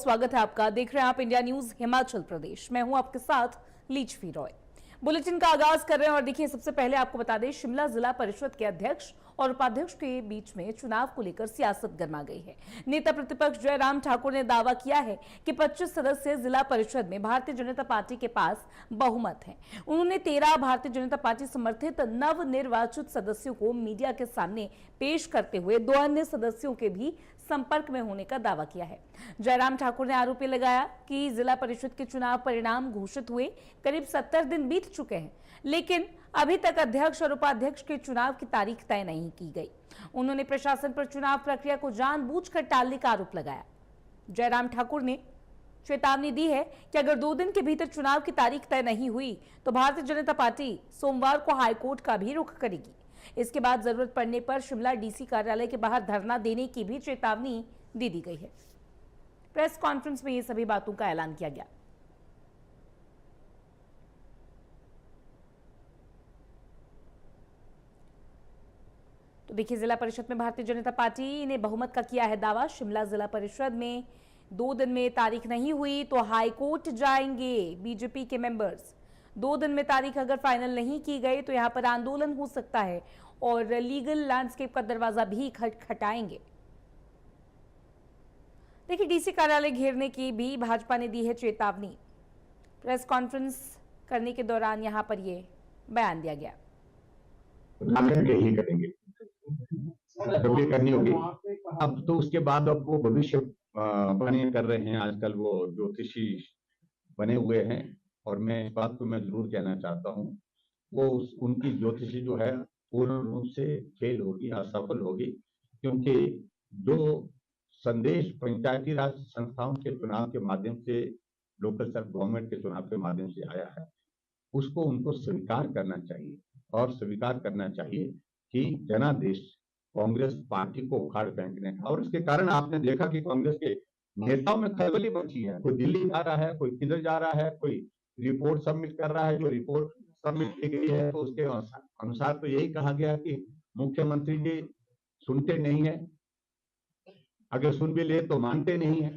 बहुत स्वागत है आपका। देख रहे हैं आप इंडिया न्यूज हिमाचल प्रदेश। मैं हूं आपके साथ लीचवी रॉय। बुलेटिन का आगाज कर रहे हैं और देखिए, सबसे पहले आपको बता दें, शिमला जिला परिषद के अध्यक्ष और उपाध्यक्ष के बीच में चुनाव को लेकर सियासत गर्मा गई है। नेता प्रतिपक्ष जयराम ठाकुर ने दावा किया है कि 25 सदस्य जिला परिषद में भारतीय जनता पार्टी के पास बहुमत है। उन्होंने 13 भारतीय जनता पार्टी समर्थित नवनिर्वाचित सदस्यों को मीडिया के सामने पेश करते हुए 2 अन्य सदस्यों के भी संपर्क में होने का दावा किया है। जयराम ठाकुर ने आरोप लगाया कि जिला परिषद के चुनाव परिणाम घोषित हुए करीब 70 दिन बीत चुके हैं, लेकिन अभी तक अध्यक्ष और उपाध्यक्ष के चुनाव की तारीख तय नहीं की गई। उन्होंने प्रशासन पर चुनाव प्रक्रिया को जानबूझकर टालने का आरोप लगाया। जयराम ठाकुर ने चेतावनी दी है कि अगर 2 दिन के भीतर चुनाव की तारीख तय नहीं हुई तो भारतीय जनता पार्टी सोमवार को हाईकोर्ट का भी रुख करेगी। इसके बाद जरूरत पड़ने पर शिमला डीसी कार्यालय के बाहर धरना देने की भी चेतावनी दे दी गई है। प्रेस कॉन्फ्रेंस में ये सभी बातों का ऐलान किया गया। तो देखिए, जिला परिषद में भारतीय जनता पार्टी ने बहुमत का किया है दावा। शिमला जिला परिषद में 2 दिन में तारीख नहीं हुई तो हाईकोर्ट जाएंगे बीजेपी के मेंबर्स। 2 दिन में तारीख अगर फाइनल नहीं की गई तो यहां पर आंदोलन हो सकता है और लीगल लैंडस्केप का दरवाजा भी खटखटाएंगे। देखिए, डीसी कार्यालय घेरने की भी भाजपा ने दी है चेतावनी। प्रेस कॉन्फ्रेंस करने के दौरान यहां पर यह बयान दिया गया। यही करेंगे, करनी होगी। अब तो उसके बाद अब वो भविष्य वाणी कर रहे हैं। आजकल वो ज्योतिषी बने हुए हैं और मैं इस बात को मैं जरूर कहना चाहता हूँ, वो उनकी ज्योतिषी जो है पूर्ण रूप से फेल होगी, असफल होगी, क्योंकि जो संदेश पंचायती राज संस्थाओं के चुनाव के माध्यम से, लोकल सेल्फ गवर्नमेंट के चुनाव के माध्यम से आया है, उसको उनको स्वीकार करना चाहिए और स्वीकार करना चाहिए कि जनादेश कांग्रेस पार्टी को उखाड़ फेंकने का। और इसके कारण आपने देखा कि कांग्रेस के नेताओं में खलबली मची है। कोई दिल्ली जा रहा है, कोई किधर जा रहा है, कोई रिपोर्ट सबमिट कर रहा है। जो रिपोर्ट सबमिट की गई है तो उसके अनुसार तो यही कहा गया कि मुख्यमंत्री जी सुनते नहीं है, अगर सुन भी ले तो मानते नहीं है।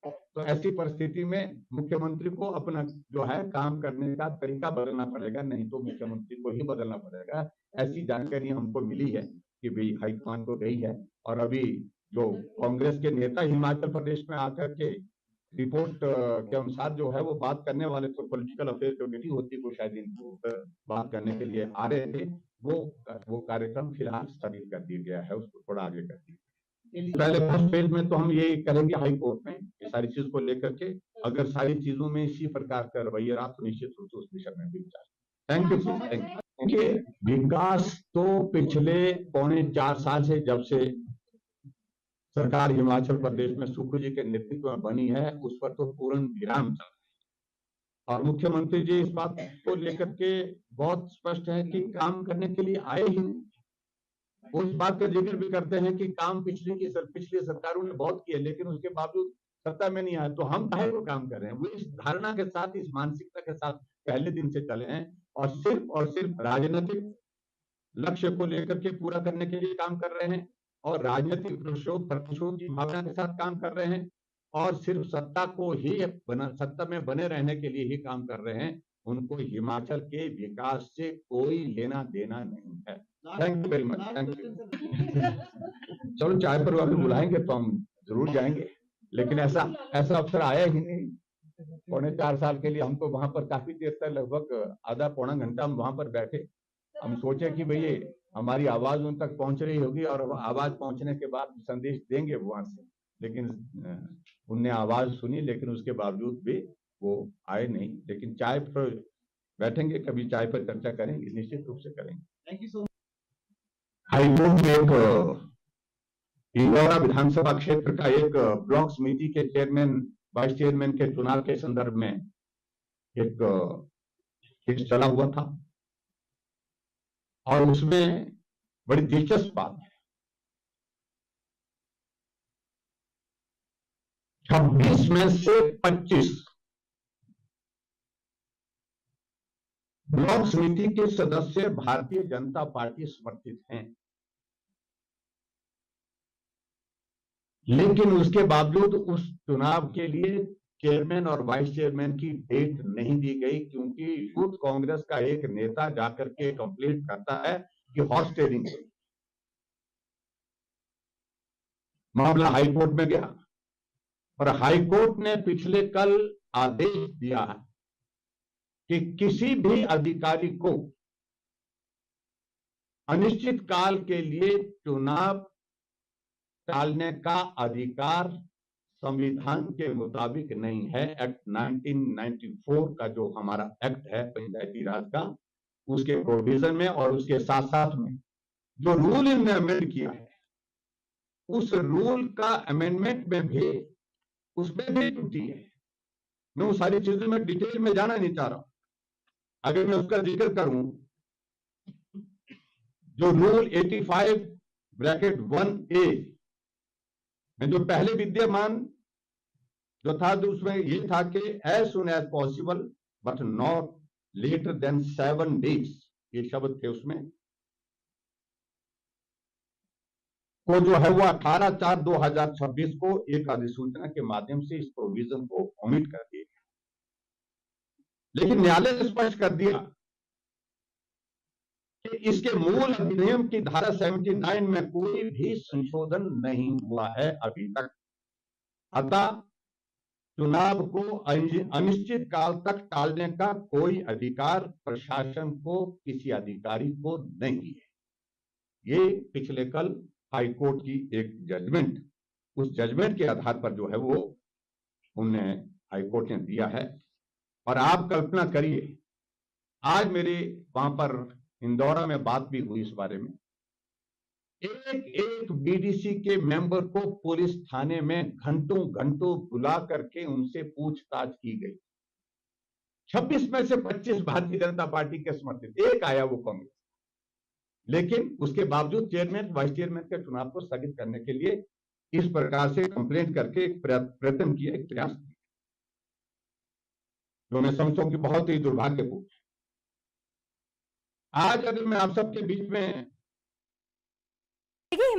तो ऐसी परिस्थिति में मुख्यमंत्री को अपना जो है काम करने का तरीका बदलना पड़ेगा, नहीं तो मुख्यमंत्री को ही बदलना पड़ेगा। ऐसी जानकारी हमको मिली है कि भाई हाईकमान को गई है। और अभी जो कांग्रेस के नेता हिमाचल प्रदेश में आकर के रिपोर्ट के अनुसार जो है वो बात करने वाले, तो पॉलिटिकल अफेयर कमेटी होती को शायद इनको बात करने के लिए आ रहे थे, वो कार्यक्रम फिलहाल स्थगित कर दिया गया है, उसको थोड़ा आगे कर दिया। पहले फर्स्ट फेज में तो हम ये करेंगे हाई कोर्ट में ये सारी चीज को लेकर के, अगर सारी चीजों में इसी प्रकार का रवैया रहा तो निश्चित रूप से उस विषय में भी विचार। Thank you. विकास तो पिछले 3.25 साल से, जब से सरकार हिमाचल प्रदेश में सुखू जी के नेतृत्व में बनी है, उस पर तो पूर्ण विराम चल रहा है। और मुख्यमंत्री जी इस बात को लेकर के बहुत स्पष्ट है कि काम करने के लिए आए ही नहीं। उस बात का जिक्र भी करते हैं कि काम पिछली सरकारों ने बहुत किए, लेकिन उसके बावजूद सत्ता में नहीं आए, तो हम काहे को काम कर रहे हैं। वो इस धारणा के साथ, इस मानसिकता के साथ पहले दिन से चले हैं और सिर्फ राजनीतिक लक्ष्य को लेकर के पूरा करने के लिए काम कर रहे हैं और राजनीतिक प्रतिशोध की भावना के साथ काम कर रहे हैं और सिर्फ सत्ता में बने रहने के लिए ही काम कर रहे हैं। उनको हिमाचल के विकास से कोई लेना देना नहीं है। Thank you very much. Thank you. चलो, चाय पर वापस बुलाएंगे तो हम जरूर जाएंगे, लेकिन ऐसा अवसर आया ही नहीं। 3.25 साल के लिए हम तो वहां पर काफी देर तक, लगभग आधा पौना घंटा हम वहां पर बैठे। हम सोचे कि भई हमारी आवाज उन तक पहुंच रही होगी और आवाज पहुंचने के बाद संदेश देंगे वहां से, लेकिन उनने आवाज सुनी, लेकिन उसके बावजूद भी वो आए नहीं। लेकिन चाय पर बैठेंगे, कभी चाय पर चर्चा करेंगे, निश्चित रूप से करेंगे। Thank you so much. High court में इंदौरा विधानसभा क्षेत्र का एक ब्लॉक समिति के चेयरमैन, वाइस चेयरमैन के चुनाव के संदर्भ में एक केस चला हुआ था और उसमें बड़ी दिलचस्प बात है, 26 में से 25 ब्लॉक समिति के सदस्य भारतीय जनता पार्टी समर्थित हैं। लेकिन उसके बावजूद उस चुनाव के लिए चेयरमैन और वाइस चेयरमैन की डेट नहीं दी गई, क्योंकि यूथ कांग्रेस का एक नेता जाकर के कंप्लेंट करता है कि हॉर्स ट्रेडिंग हुई। मामला हाईकोर्ट में गया और हाईकोर्ट ने पिछले कल आदेश दिया कि किसी भी अधिकारी को अनिश्चित काल के लिए चुनाव टालने का अधिकार संविधान के मुताबिक नहीं है। एक्ट 1994 का जो हमारा एक्ट है पंचायती राज का, उसके प्रोविजन में और उसके साथ साथ में जो रूल इन्होंने अमेंड किया है, उस रूल का अमेंडमेंट में भी उसमें भी त्रुटि है। मैं उस सारी चीजों में डिटेल में जाना नहीं चाह रहा हूं। अगर मैं उसका जिक्र करूं, जो रूल 85(1)(a) में जो पहले विद्यमान जो था, तो उसमें ये था कि as soon as possible but not later than 7 days, ये शब्द थे उसमें। को जो है वो 18/4/2026 को एक अधिसूचना के माध्यम से इस प्रोविजन को ओमिट कर दिया। लेकिन न्यायालय ने स्पष्ट कर दिया कि इसके मूल अधिनियम की धारा 79 में कोई भी संशोधन नहीं हुआ है अभी तक। अतः चुनाव को अनिश्चित काल तक टालने का कोई अधिकार प्रशासन को, किसी अधिकारी को नहीं है। ये पिछले कल हाईकोर्ट की एक जजमेंट, उस जजमेंट के आधार पर जो है वो उन्हें हाईकोर्ट ने दिया है। और आप कल्पना करिए, आज मेरे वहां पर इंदौरा में बात भी हुई इस बारे में। एक बीडीसी के मेंबर को पुलिस थाने में घंटों घंटों बुला करके उनसे पूछताछ की गई। 26 में से 25 भारतीय जनता पार्टी के समर्थित, एक आया वो कांग्रेस। लेकिन उसके बावजूद चेयरमैन वाइस चेयरमैन के चुनाव को स्थगित करने के लिए इस प्रकार से कंप्लेंट करके एक प्रयत्न किया, एक प्रयास किया, जो मैं समझता हूं कि बहुत ही दुर्भाग्यपूर्ण। आज अगर मैं आप सबके बीच में देखिए